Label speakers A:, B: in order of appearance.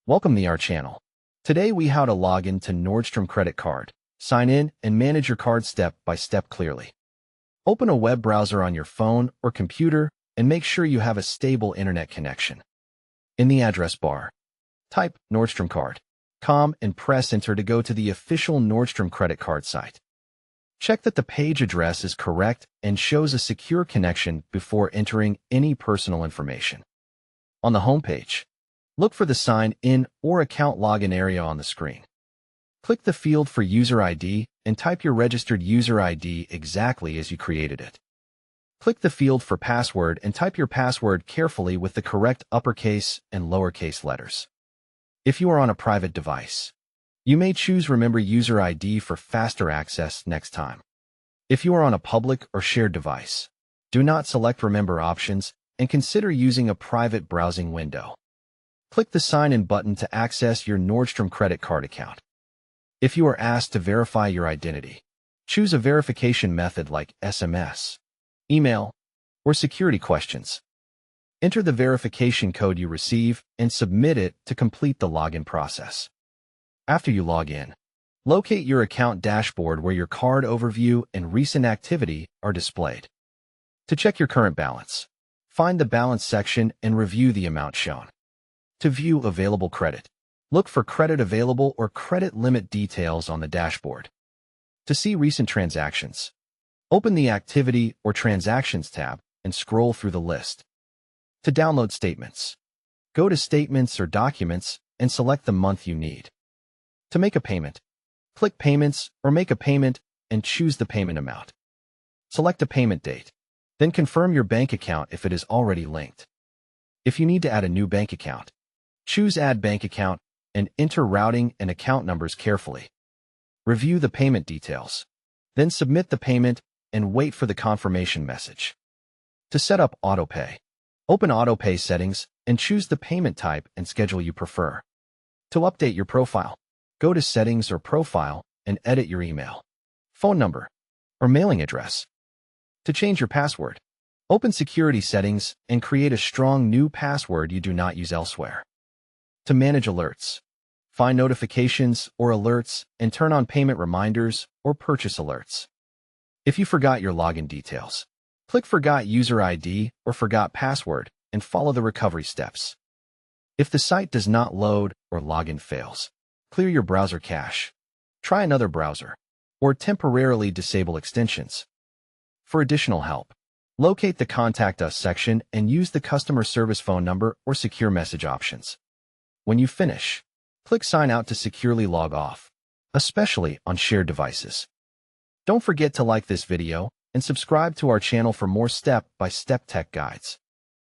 A: Welcome to our channel. Today we how to log into Nordstrom credit card, sign in, and manage your card step by step clearly. Open a web browser on your phone or computer and make sure you have a stable internet connection. In the address bar, type nordstromcard.com and press enter to go to the official Nordstrom credit card site. Check that the page address is correct and shows a secure connection before entering any personal information. On the home page, look for the Sign In or Account Login area on the screen. Click the field for User ID and type your registered user ID exactly as you created it. Click the field for Password and type your password carefully with the correct uppercase and lowercase letters. If you are on a private device, you may choose Remember User ID for faster access next time. If you are on a public or shared device, do not select Remember options and consider using a private browsing window. Click the Sign In button to access your Nordstrom credit card account. If you are asked to verify your identity, choose a verification method like SMS, email, or security questions. Enter the verification code you receive and submit it to complete the login process. After you log in, locate your account dashboard where your card overview and recent activity are displayed. To check your current balance, find the Balance section and review the amount shown. To view available credit, look for Credit Available or Credit Limit details on the dashboard. To see recent transactions, open the Activity or Transactions tab and scroll through the list. To download statements, go to Statements or Documents and select the month you need. To make a payment, click Payments or Make a Payment and choose the payment amount. Select a payment date, then confirm your bank account if it is already linked. If you need to add a new bank account, choose Add Bank Account and enter routing and account numbers carefully. Review the payment details, then submit the payment and wait for the confirmation message. To set up AutoPay, open AutoPay settings and choose the payment type and schedule you prefer. To update your profile, go to Settings or Profile and edit your email, phone number, or mailing address. To change your password, open Security Settings and create a strong new password you do not use elsewhere. To manage alerts, find notifications or alerts and turn on payment reminders or purchase alerts. If you forgot your login details, click Forgot User ID or Forgot Password and follow the recovery steps. If the site does not load or login fails, clear your browser cache, try another browser, or temporarily disable extensions. For additional help, locate the Contact Us section and use the customer service phone number or secure message options. When you finish, click Sign Out to securely log off, especially on shared devices. Don't forget to like this video and subscribe to our channel for more step-by-step tech guides.